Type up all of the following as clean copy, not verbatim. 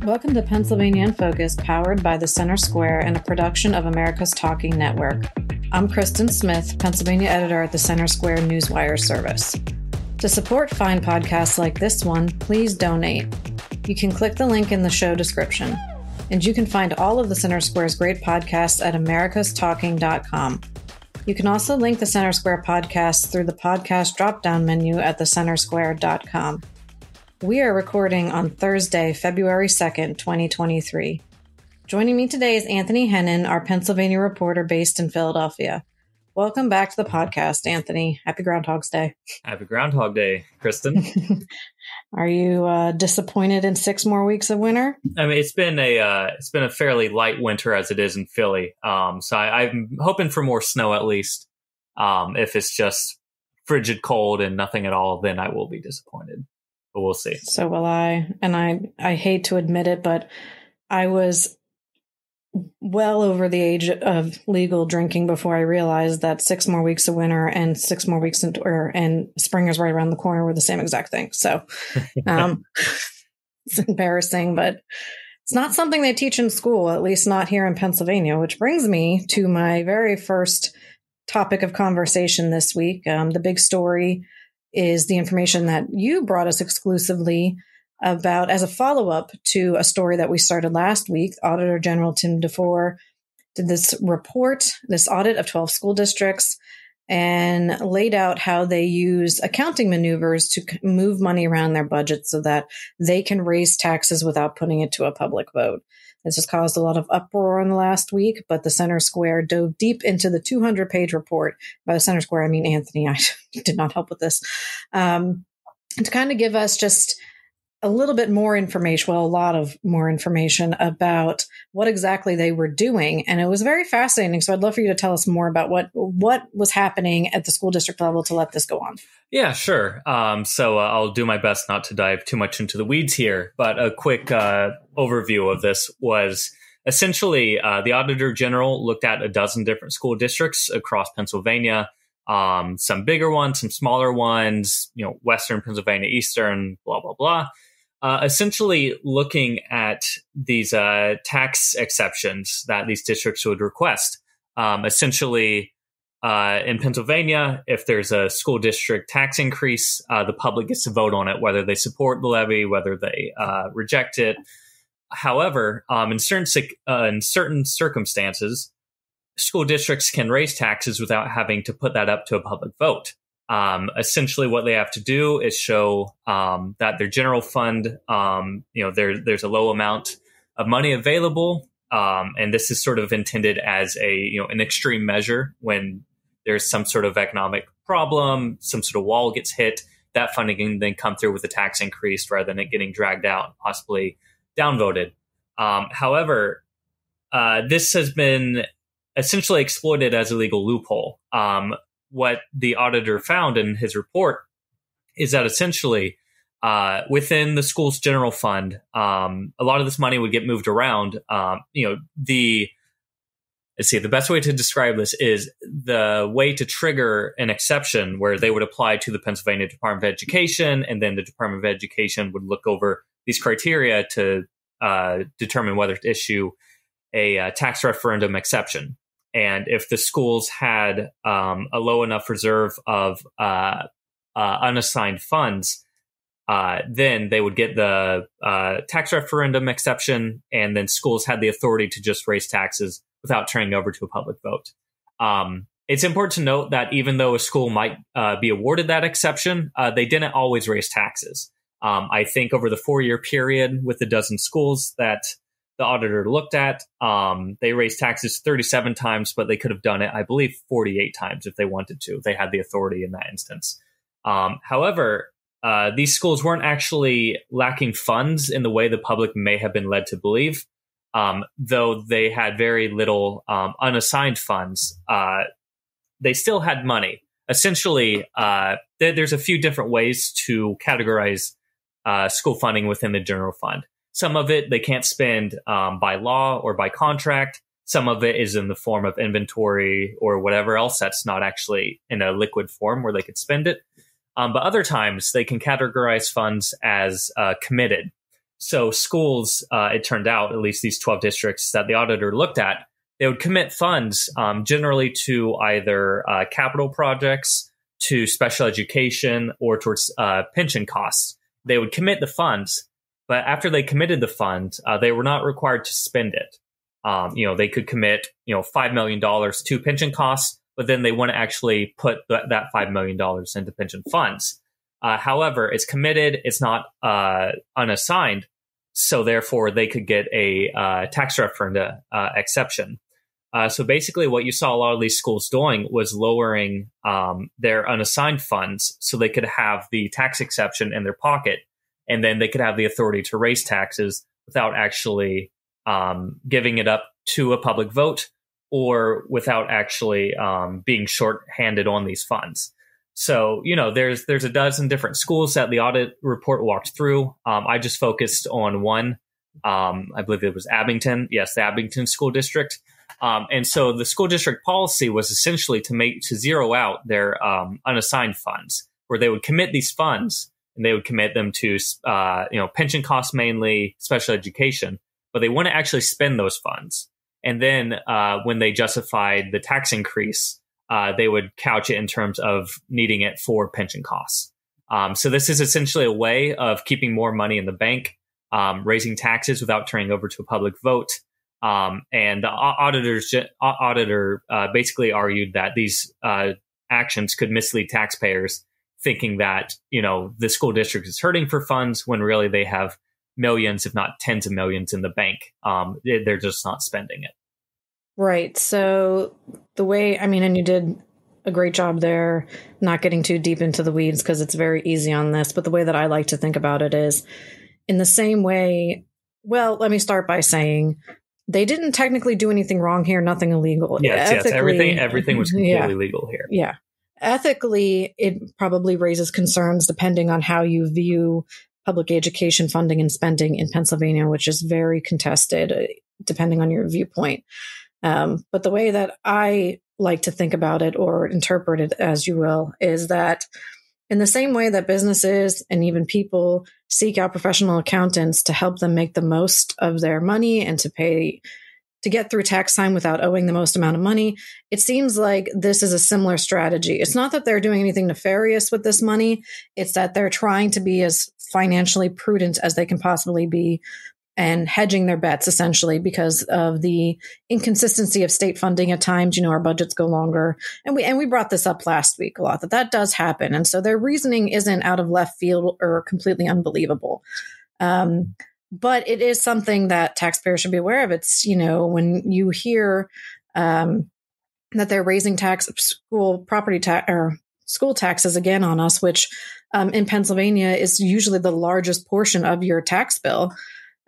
Welcome to Pennsylvania in Focus, powered by the Center Square and a production of America's Talking Network. I'm Christen Smith, Pennsylvania editor at the Center Square Newswire service. To support fine podcasts like this one, please donate. You can click the link in the show description. And you can find all of the Center Square's great podcasts at americastalking.com. You can also link the Center Square podcast through the podcast drop-down menu at thecentersquare.com. We are recording on Thursday, February 2nd, 2023. Joining me today is Anthony Hennen, our Pennsylvania reporter based in Philadelphia. Welcome back to the podcast, Anthony. Happy Groundhog's Day. Happy Groundhog Day, Christen. Are you disappointed in 6 more weeks of winter? I mean, it's been a fairly light winter as it is in Philly. So I'm hoping for more snow at least. If it's just frigid cold and nothing at all, then I will be disappointed. But we'll see. So will I. And I hate to admit it, but I was well over the age of legal drinking before I realized that 6 more weeks of winter and 6 more weeks and spring is right around the corner were the same exact thing. So it's embarrassing, but it's not something they teach in school, at least not here in Pennsylvania, which brings me to my very first topic of conversation this week. The big story is the information that you brought us exclusively about as a follow-up to a story that we started last week. Auditor General Tim DeFore did this audit of 12 school districts and laid out how they use accounting maneuvers to move money around their budget so that they can raise taxes without putting it to a public vote. This has caused a lot of uproar in the last week, but the Center Square dove deep into the 200-page report. By the Center Square, I mean Anthony. I did not help with this. To kind of give us just a little bit more information, well, a lot of more information about what exactly they were doing. And it was very fascinating. So I'd love for you to tell us more about what was happening at the school district level to let this go on. Yeah, sure. So I'll do my best not to dive too much into the weeds here, but a quick overview of this was essentially the Auditor General looked at a dozen different school districts across Pennsylvania, some bigger ones, some smaller ones, Western Pennsylvania, Eastern, blah, blah, blah. Essentially looking at these tax exceptions that these districts would request. Essentially, in Pennsylvania, if there's a school district tax increase, the public gets to vote on it, whether they support the levy, whether they reject it. However, in certain circumstances, school districts can raise taxes without having to put that up to a public vote. Essentially, what they have to do is show that their general fund, there's a low amount of money available, and this is sort of intended as an extreme measure when there's some sort of economic problem, some sort of wall gets hit. That funding can then come through with a tax increase rather than it getting dragged out, possibly downvoted. However, this has been essentially exploited as a legal loophole. What the auditor found in his report is that essentially within the school's general fund, a lot of this money would get moved around. The best way to describe this is the way to trigger an exception where they would apply to the Pennsylvania Department of Education, and then the Department of Education would look over these criteria to determine whether to issue a tax referendum exception. And if the schools had a low enough reserve of unassigned funds, then they would get the tax referendum exception, and then schools had the authority to just raise taxes without turning over to a public vote. It's important to note that even though a school might be awarded that exception, they didn't always raise taxes. I think over the 4-year period with the dozen schools that the auditor looked at, they raised taxes 37 times, but they could have done it, I believe, 48 times if they wanted to. They had the authority in that instance. However, these schools weren't actually lacking funds in the way the public may have been led to believe. Though they had very little unassigned funds, they still had money. Essentially, there's a few different ways to categorize school funding within the general fund. Some of it they can't spend by law or by contract. Some of it is in the form of inventory or whatever else that's not actually in a liquid form where they could spend it. But other times they can categorize funds as committed. So schools, it turned out, at least these 12 districts that the auditor looked at, they would commit funds generally to either capital projects, to special education, or towards pension costs. They would commit the funds, but after they committed the funds, they were not required to spend it. They could commit, $5 million to pension costs, but then they wouldn't actually put that $5 million into pension funds. However, it's committed, it's not unassigned, so therefore they could get a tax referenda exception. So basically what you saw a lot of these schools doing was lowering their unassigned funds so they could have the tax exception in their pocket, and then they could have the authority to raise taxes without actually giving it up to a public vote or without actually being short-handed on these funds. So, there's a dozen different schools that the audit report walked through. I just focused on one. I believe it was Abington. Yes, the Abington School District. And so the school district policy was essentially to zero out their unassigned funds, where they would commit these funds and they would commit them to, pension costs, mainly special education, but they wouldn't actually spend those funds. And then when they justified the tax increase, they would couch it in terms of needing it for pension costs. So this is essentially a way of keeping more money in the bank, raising taxes without turning over to a public vote. And the auditor basically argued that these actions could mislead taxpayers, thinking that, the school district is hurting for funds when really they have millions, if not tens of millions in the bank. They're just not spending it. Right. So the way, and you did a great job there, not getting too deep into the weeds because it's very easy on this. But the way that I like to think about it is in the same way. Well, let me start by saying they didn't technically do anything wrong here, nothing illegal. Yes. Everything was completely legal here. Yeah. Ethically, it probably raises concerns depending on how you view public education funding and spending in Pennsylvania, which is very contested depending on your viewpoint. But the way that I like to think about it, or interpret it as you will, is that in the same way that businesses and even people seek out professional accountants to help them make the most of their money and to get through tax time without owing the most amount of money, it seems like this is a similar strategy. It's not that they're doing anything nefarious with this money. It's that they're trying to be as financially prudent as they can possibly be and hedging their bets, essentially, because of the inconsistency of state funding at times. Our budgets go longer. And we brought this up last week a lot, that does happen. And so their reasoning isn't out of left field or completely unbelievable. But it is something that taxpayers should be aware of. It's, when you hear that they're raising school property tax or school taxes again on us, which in Pennsylvania is usually the largest portion of your tax bill.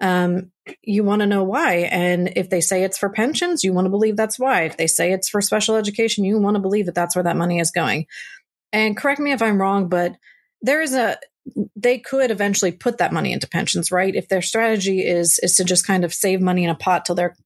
You want to know why. And if they say it's for pensions, you want to believe that's why. If they say it's for special education, you want to believe that that's where that money is going. And correct me if I'm wrong, but they could eventually put that money into pensions, right? If their strategy is to just kind of save money in a pot till they're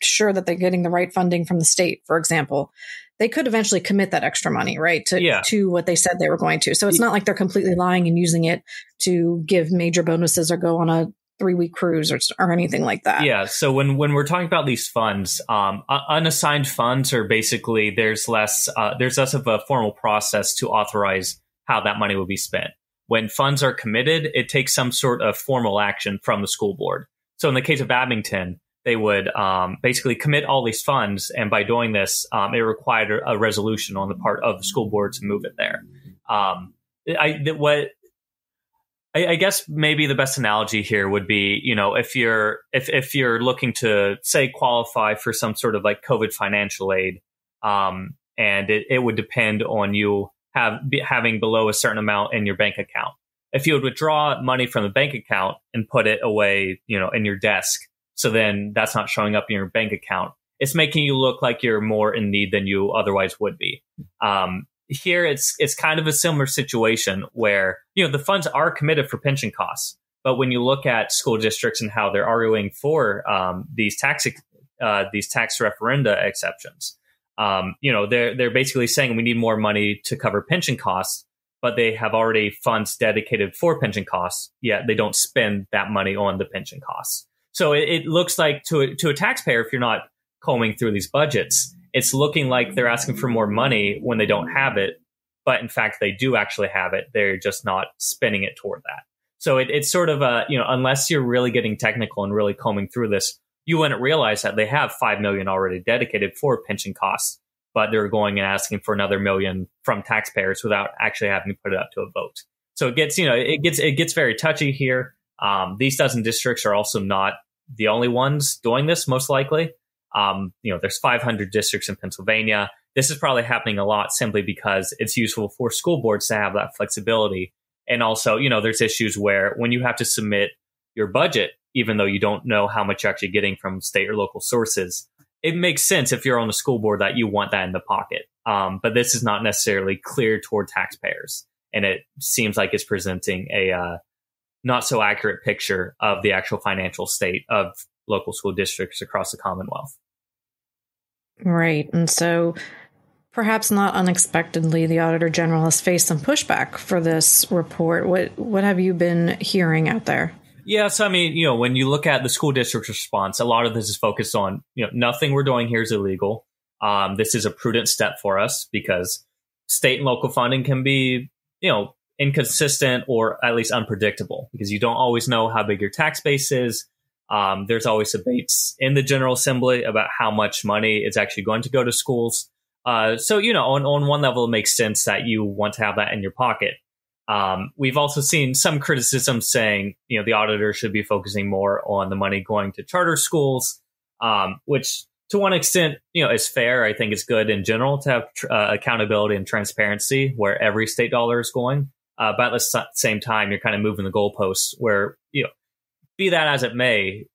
sure that they're getting the right funding from the state, for example, they could eventually commit that extra money, right, to what they said they were going to. So it's not like they're completely lying and using it to give major bonuses or go on a 3-week cruise or anything like that. Yeah. So when we're talking about these funds, unassigned funds are basically there's less of a formal process to authorize how that money will be spent. When funds are committed, it takes some sort of formal action from the school board. So in the case of Abington, they would basically commit all these funds, and by doing this, it required a resolution on the part of the school board to move it there. I guess maybe the best analogy here would be, if you're looking to, say, qualify for some sort of like COVID financial aid, and it would depend on you having below a certain amount in your bank account. If you would withdraw money from the bank account and put it away, in your desk, so then that's not showing up in your bank account, it's making you look like you're more in need than you otherwise would be. Here, it's kind of a similar situation where, the funds are committed for pension costs. But when you look at school districts and how they're arguing for these tax referenda exceptions, they're basically saying we need more money to cover pension costs. but they have already funds dedicated for pension costs, yet they don't spend that money on the pension costs. So it looks like to a taxpayer, if you're not combing through these budgets, it's looking like they're asking for more money when they don't have it. But in fact, they do actually have it. They're just not spending it toward that. So it's sort of unless you're really getting technical and really combing through this, you wouldn't realize that they have $5 million already dedicated for pension costs, but they're going and asking for another $1 million from taxpayers without actually having to put it up to a vote. So it gets very touchy here. These dozen districts are also not the only ones doing this, most likely. There's 500 districts in Pennsylvania. This is probably happening a lot simply because it's useful for school boards to have that flexibility. And also, there's issues where when you have to submit your budget, even though you don't know how much you're actually getting from state or local sources, it makes sense if you're on a school board that you want that in the pocket. But this is not necessarily clear toward taxpayers. And it seems like it's presenting a not so accurate picture of the actual financial state of local school districts across the Commonwealth. Right. And so perhaps not unexpectedly, the Auditor General has faced some pushback for this report. What have you been hearing out there? Yeah, so I mean, when you look at the school district's response, a lot of this is focused on, nothing we're doing here is illegal. This is a prudent step for us because state and local funding can be, inconsistent or at least unpredictable because you don't always know how big your tax base is. There's always debates in the General Assembly about how much money is actually going to go to schools. So, on one level, it makes sense that you want to have that in your pocket. We've also seen some criticism saying, the auditor should be focusing more on the money going to charter schools, which to one extent, is fair. I think it's good in general to have accountability and transparency where every state dollar is going. But at the same time, you're kind of moving the goalposts where, be that as it may,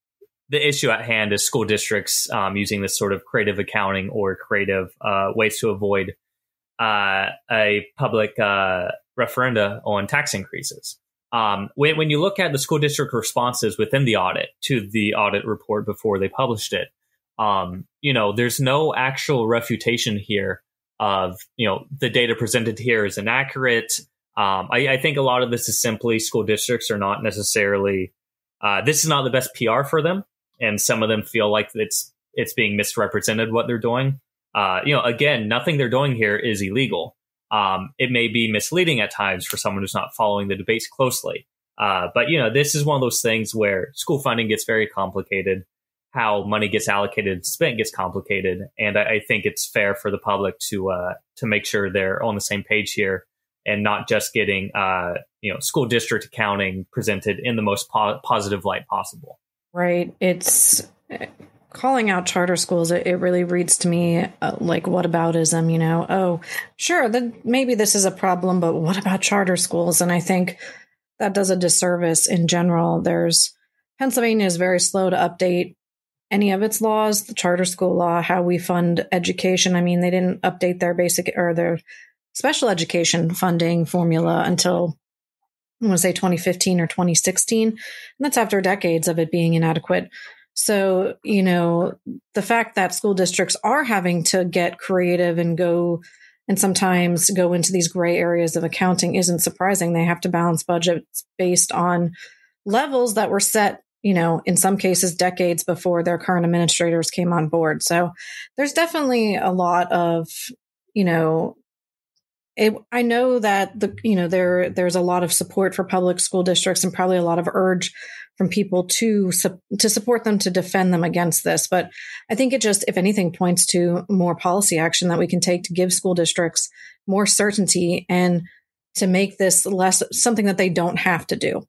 the issue at hand is school districts using this sort of creative accounting or creative ways to avoid a public referenda on tax increases. When you look at the school district responses within the audit to the audit report before they published it, there's no actual refutation here of, the data presented here is inaccurate. I think a lot of this is simply school districts are not necessarily, this is not the best PR for them. And some of them feel like it's being misrepresented what they're doing. Again, nothing they're doing here is illegal. It may be misleading at times for someone who's not following the debates closely. But this is one of those things where school funding gets very complicated. How money gets allocated and spent gets complicated. And I think it's fair for the public to make sure they're on the same page here and not just getting, school district accounting presented in the most positive light possible. Right. It's calling out charter schools. It really reads to me like whataboutism, oh, sure, then maybe this is a problem, but what about charter schools? And I think that does a disservice in general. Pennsylvania is very slow to update any of its laws, the charter school law, how we fund education. I mean, they didn't update their basic or their special education funding formula until I want to say 2015 or 2016. And that's after decades of it being inadequate. So, the fact that school districts are having to get creative and sometimes go into these gray areas of accounting isn't surprising. They have to balance budgets based on levels that were set, in some cases decades before their current administrators came on board. So there's definitely a lot of, I know that there's a lot of support for public school districts and probably a lot of urge from people to support them, to defend them against this. But I think it just, if anything, points to more policy action that we can take to give school districts more certainty and to make this less something that they don't have to do.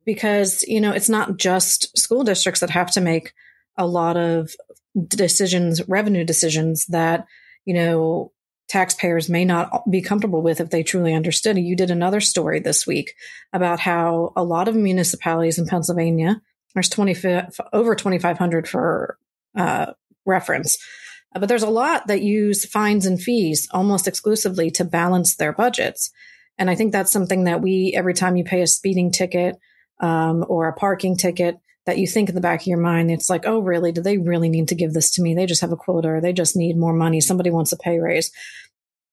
Because, it's not just school districts that have to make a lot of decisions, revenue decisions that, taxpayers may not be comfortable with if they truly understood it. You did another story this week about how a lot of municipalities in Pennsylvania, there's over 2,500 for reference, but there's a lot that use fines and fees almost exclusively to balance their budgets. And I think that's something that every time you pay a speeding ticket or a parking ticket, that you think in the back of your mind, it's like, oh, really? Do they really need to give this to me? They just have a quota or they just need more money. Somebody wants a pay raise.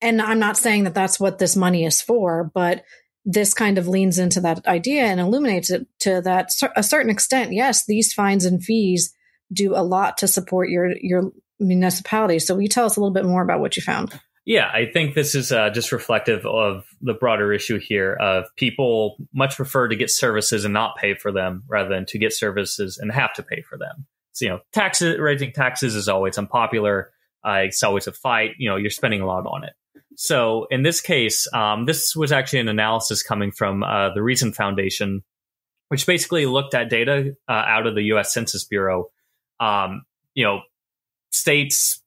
And I'm not saying that that's what this money is for, but this kind of leans into that idea and illuminates it to that a certain extent. Yes, these fines and fees do a lot to support your municipality. So will you tell us a little bit more about what you found? Yeah, I think this is just reflective of the broader issue here of people much prefer to get services and not pay for them rather than to get services and have to pay for them. So, raising taxes is always unpopular. It's always a fight. You're spending a lot on it. So in this case, this was actually an analysis coming from the Reason Foundation, which basically looked at data out of the U.S. Census Bureau. States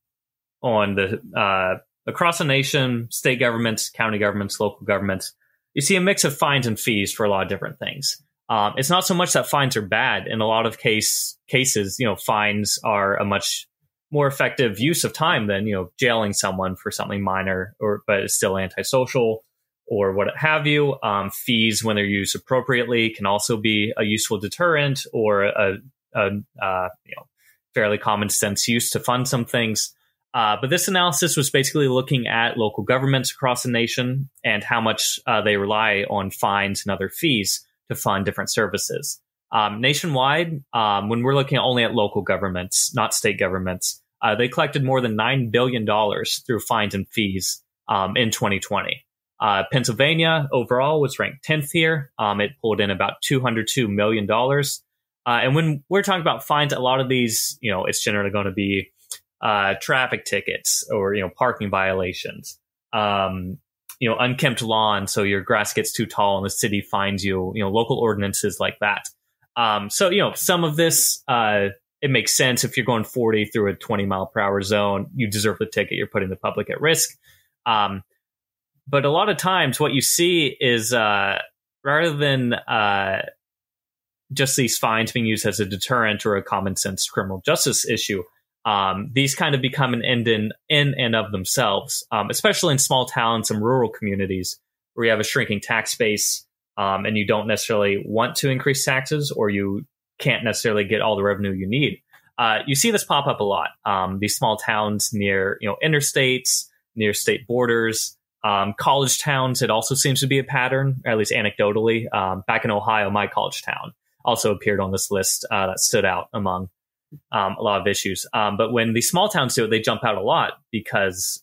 on the across the nation, state governments, county governments, local governments, you see a mix of fines and fees for a lot of different things. It's not so much that fines are bad. In a lot of cases, fines are a much more effective use of time than, jailing someone for something minor, but it's still antisocial or what have you. Fees, when they're used appropriately, can also be a useful deterrent or a fairly common sense use to fund some things. But this analysis was basically looking at local governments across the nation and how much they rely on fines and other fees to fund different services. Nationwide, when we're looking only at local governments, not state governments, they collected more than $9 billion through fines and fees in 2020. Pennsylvania overall was ranked 10th here. It pulled in about $202 million. And when we're talking about fines, a lot of these, it's generally going to be traffic tickets or, parking violations, unkempt lawn. So your grass gets too tall and the city fines you, local ordinances like that. So, some of this, it makes sense. If you're going 40 through a 20-mile-per-hour zone, you deserve the ticket. You're putting the public at risk. But a lot of times what you see is rather than just these fines being used as a deterrent or a common sense criminal justice issue, these kind of become an end in and of themselves, especially in small towns and rural communities where you have a shrinking tax base and you don't necessarily want to increase taxes or you can't necessarily get all the revenue you need. You see this pop up a lot. These small towns near interstates, near state borders, college towns. It also seems to be a pattern, or at least anecdotally. Back in Ohio, my college town also appeared on this list that stood out among a lot of issues. But when these small towns do it, they jump out a lot because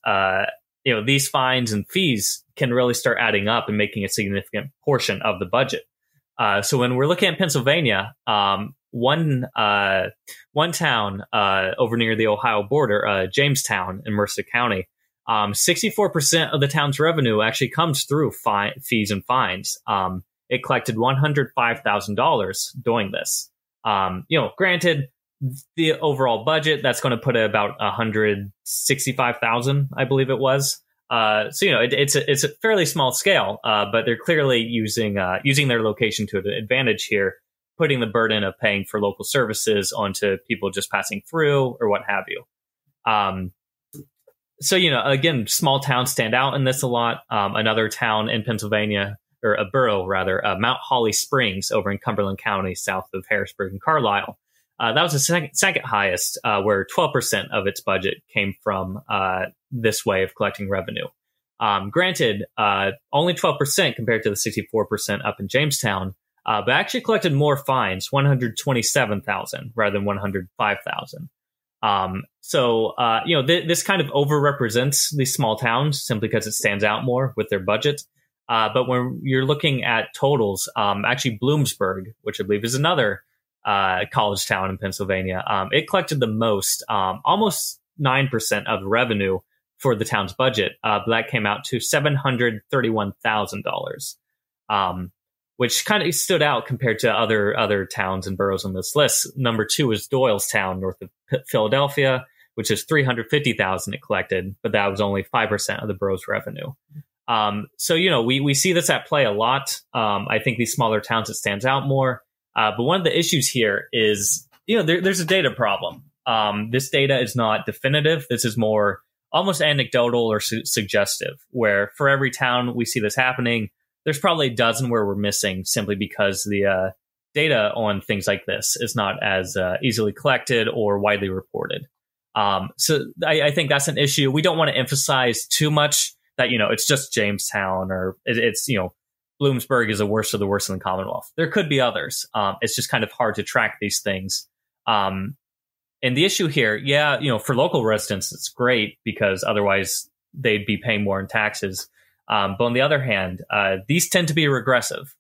these fines and fees can really start adding up and making a significant portion of the budget. So when we're looking at Pennsylvania, one town over near the Ohio border, Jamestown in Mercer County, 64% of the town's revenue actually comes through fees and fines. It collected $105,000 doing this. Granted, the overall budget, that's going to put it about $165,000, I believe it was. It's a fairly small scale, but they're clearly using their location to an advantage here, putting the burden of paying for local services onto people just passing through or what have you. Again, small towns stand out in this a lot. Another town in Pennsylvania, or a borough rather, Mount Holly Springs over in Cumberland County, south of Harrisburg and Carlisle. That was the second highest, where 12% of its budget came from this way of collecting revenue. Granted, only 12% compared to the 64% up in Jamestown, but actually collected more fines, 127,000 rather than 105,000. This kind of overrepresents these small towns simply because it stands out more with their budget. But when you're looking at totals, actually Bloomsburg, which I believe is another college town in Pennsylvania, it collected the most, almost 9% of revenue for the town's budget. But that came out to $731,000, which kind of stood out compared to other towns and boroughs on this list. Number 2 is Doylestown, north of Philadelphia, which is $350,000 it collected, but that was only 5% of the borough's revenue. We see this at play a lot. I think these smaller towns, it stands out more. But one of the issues here is, there's a data problem. This data is not definitive. This is more almost anecdotal or suggestive, where for every town we see this happening, there's probably a dozen where we're missing simply because the data on things like this is not as easily collected or widely reported. I think that's an issue. We don't want to emphasize too much that, it's just Jamestown, or it's, Bloomsburg is the worst of the worst in the Commonwealth. There could be others. It's just kind of hard to track these things. And the issue here, for local residents, it's great because otherwise they'd be paying more in taxes. But on the other hand, these tend to be regressive.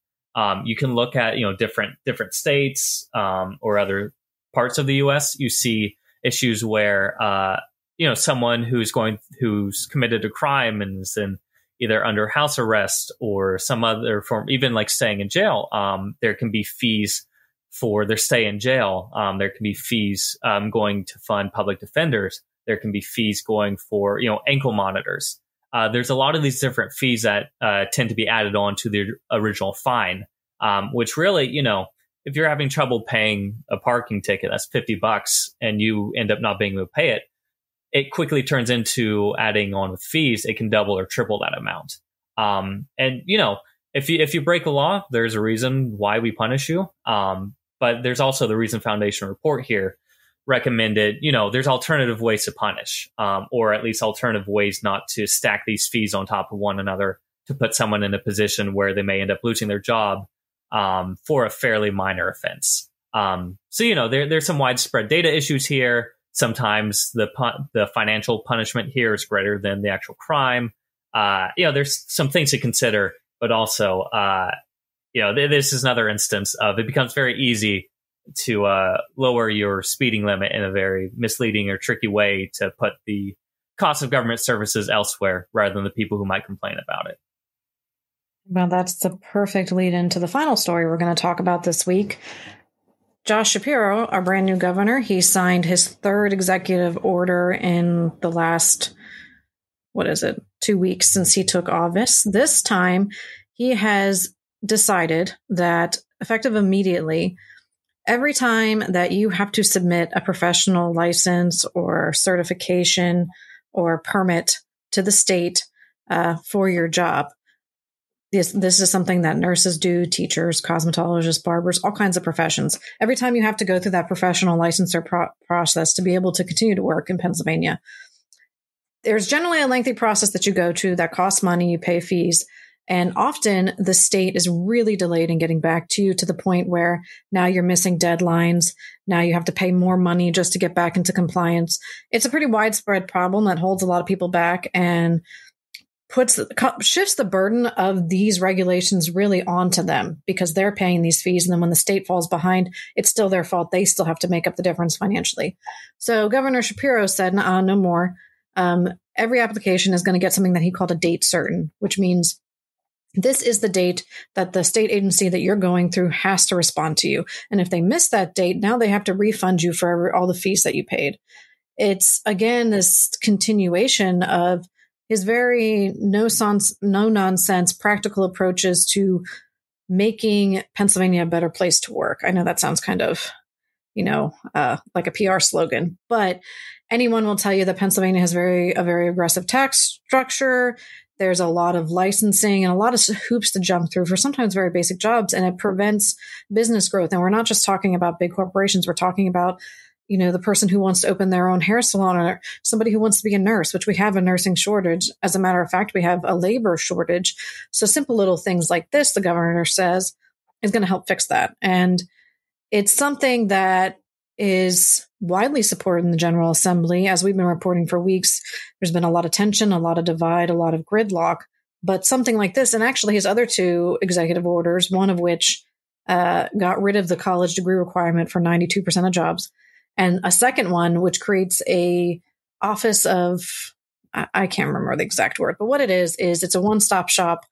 You can look at, different states or other parts of the U.S. You see issues where, someone who's committed a crime and is in either under house arrest or some other form, even like staying in jail. There can be fees for their stay in jail. There can be fees going to fund public defenders. There can be fees going for, ankle monitors. There's a lot of these different fees that tend to be added on to the original fine, which really, if you're having trouble paying a parking ticket, that's $50, and you end up not being able to pay it, it quickly turns into adding on with fees. It can double or triple that amount. And, if you break a law, there's a reason why we punish you. But there's also the Reason Foundation report here recommended, there's alternative ways to punish, or at least alternative ways not to stack these fees on top of one another to put someone in a position where they may end up losing their job for a fairly minor offense. There's some widespread data issues here. Sometimes the financial punishment here is greater than the actual crime. There's some things to consider, but also, this is another instance of it becomes very easy to lower your speeding limit in a very misleading or tricky way to put the cost of government services elsewhere rather than the people who might complain about it. Well, that's the perfect lead into the final story we're going to talk about this week. Josh Shapiro, our brand new governor, he signed his third executive order in the last, 2 weeks since he took office. This time, he has decided that effective immediately, every time that you have to submit a professional license or certification or permit to the state for your job, this is something that nurses do, teachers, cosmetologists, barbers, all kinds of professions. Every time you have to go through that professional licensure process to be able to continue to work in Pennsylvania, there's generally a lengthy process that you go to that costs money, you pay fees. And often the state is really delayed in getting back to you to the point where now you're missing deadlines. Now you have to pay more money just to get back into compliance. It's a pretty widespread problem that holds a lot of people back and shifts the burden of these regulations really onto them because they're paying these fees. And then when the state falls behind, it's still their fault. They still have to make up the difference financially. So Governor Shapiro said, no more. Every application is going to get something that he called a date certain, which means this is the date that the state agency that you're going through has to respond to you. And if they miss that date, now they have to refund you for all the fees that you paid. It's, again, this continuation of his very no-nonsense practical approaches to making Pennsylvania a better place to work. I know that sounds kind of, like a PR slogan, but anyone will tell you that Pennsylvania has a very aggressive tax structure. There's a lot of licensing and a lot of hoops to jump through for sometimes very basic jobs, and it prevents business growth. And we're not just talking about big corporations. We're talking about, the person who wants to open their own hair salon or somebody who wants to be a nurse, which we have a nursing shortage. As a matter of fact, we have a labor shortage. So simple little things like this, the governor says, is going to help fix that. And it's something that is widely supported in the General Assembly. As we've been reporting for weeks, there's been a lot of tension, a lot of divide, a lot of gridlock. But something like this, and actually his other two executive orders, one of which got rid of the college degree requirement for 92% of jobs, and a second one, which creates a office of, I can't remember the exact word, but what it is it's a one-stop shop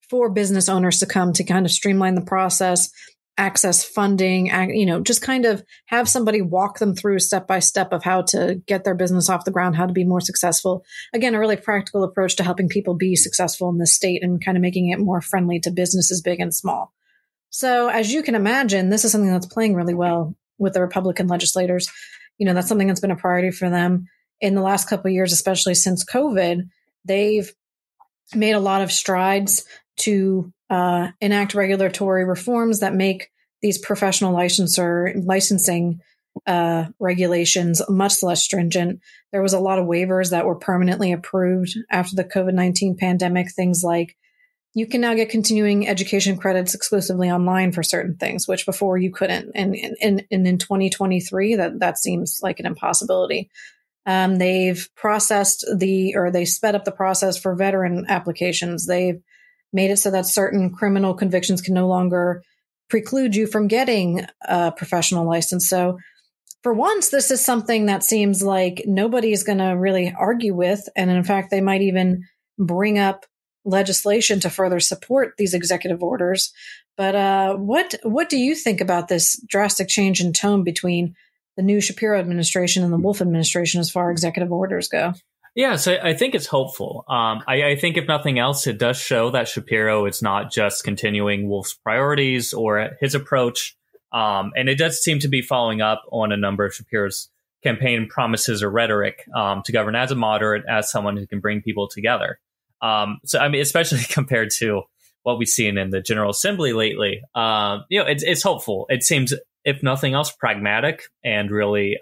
for business owners to come to kind of streamline the process, access funding, just kind of have somebody walk them through step by step of how to get their business off the ground, how to be more successful. Again, a really practical approach to helping people be successful in this state and kind of making it more friendly to businesses big and small. So as you can imagine, this is something that's playing really well with the Republican legislators. That's something that's been a priority for them in the last couple of years, especially since COVID. They've made a lot of strides to enact regulatory reforms that make these professional licensing regulations, much less stringent. There was a lot of waivers that were permanently approved after the COVID-19 pandemic. Things like you can now get continuing education credits exclusively online for certain things, which before you couldn't. And in 2023, that seems like an impossibility. They've they sped up the process for veteran applications. They've made it so that certain criminal convictions can no longer preclude you from getting a professional license. So for once, this is something that seems like nobody's going to really argue with. And in fact, they might even bring up legislation to further support these executive orders. But what do you think about this drastic change in tone between the new Shapiro administration and the Wolf administration as far as executive orders go? Yeah, so I think it's hopeful. I think if nothing else, it does show that Shapiro is not just continuing Wolf's priorities or his approach. And it does seem to be following up on a number of Shapiro's campaign promises or rhetoric to govern as a moderate, as someone who can bring people together. So, I mean, especially compared to what we've seen in the General Assembly lately, it's hopeful. It seems, if nothing else, pragmatic and really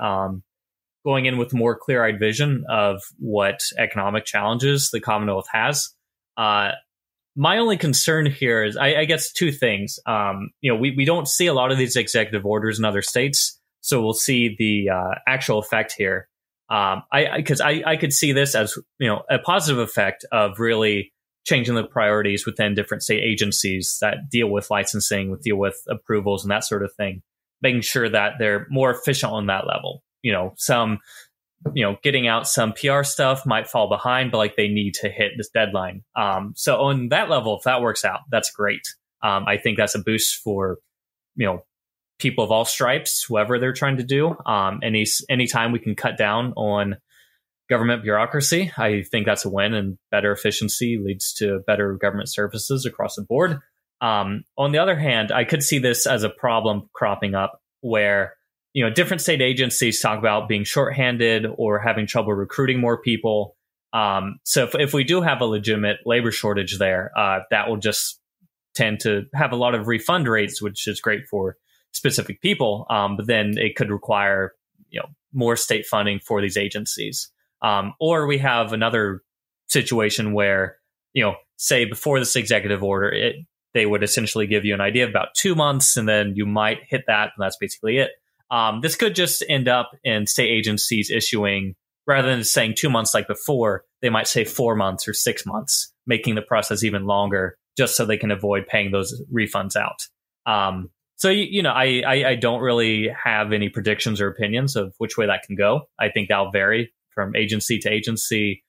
going in with a more clear-eyed vision of what economic challenges the Commonwealth has. My only concern here is, I guess, two things. We don't see a lot of these executive orders in other states, so we'll see the actual effect here. Because I could see this as, a positive effect of really changing the priorities within different state agencies that deal with licensing, deal with approvals and that sort of thing, making sure that they're more efficient on that level. Getting out some PR stuff might fall behind, but they need to hit this deadline. So on that level, if that works out, that's great. I think that's a boost for, people of all stripes, whoever they're trying to do. Anytime we can cut down on government bureaucracy, I think that's a win, and better efficiency leads to better government services across the board. On the other hand, I could see this as a problem cropping up where different state agencies talk about being shorthanded or having trouble recruiting more people. So if we do have a legitimate labor shortage there, that will just tend to have a lot of refund rates, which is great for specific people. But then it could require, more state funding for these agencies. Or we have another situation where, say before this executive order, they would essentially give you an idea of about 2 months, and then you might hit that, and that's basically it. This could just end up in state agencies issuing, rather than saying 2 months like before, they might say 4 months or 6 months, making the process even longer, just so they can avoid paying those refunds out. So, I don't really have any predictions or opinions of which way that can go. I think that'll vary from agency to agency,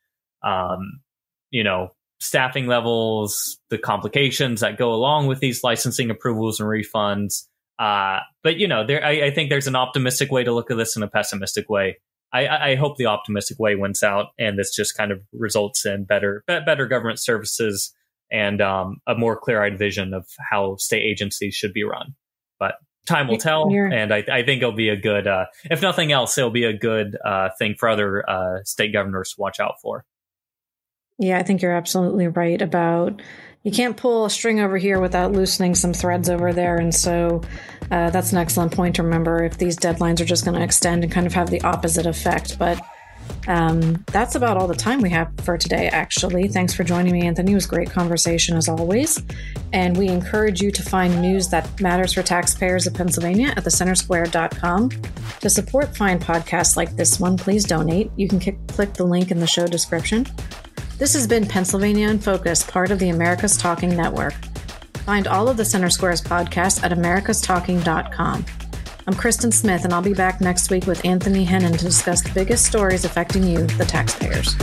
staffing levels, the complications that go along with these licensing approvals and refunds. But I think there's an optimistic way to look at this and a pessimistic way. I hope the optimistic way wins out, and this just kind of results in better government services and a more clear-eyed vision of how state agencies should be run. But time will tell, and I think it'll be a good, if nothing else, it'll be a good thing for other state governors to watch out for. Yeah, I think you're absolutely right about you can't pull a string over here without loosening some threads over there. And so that's an excellent point to remember if these deadlines are just going to extend and kind of have the opposite effect. But that's about all the time we have for today, actually. Thanks for joining me, Anthony. It was a great conversation as always. And we encourage you to find news that matters for taxpayers of Pennsylvania at thecentersquare.com. To support fine podcasts like this one, please donate. You can click the link in the show description. This has been Pennsylvania in Focus, part of the America's Talking Network. Find all of the Center Square's podcasts at americastalking.com. I'm Christen Smith, and I'll be back next week with Anthony Hennen to discuss the biggest stories affecting you, the taxpayers.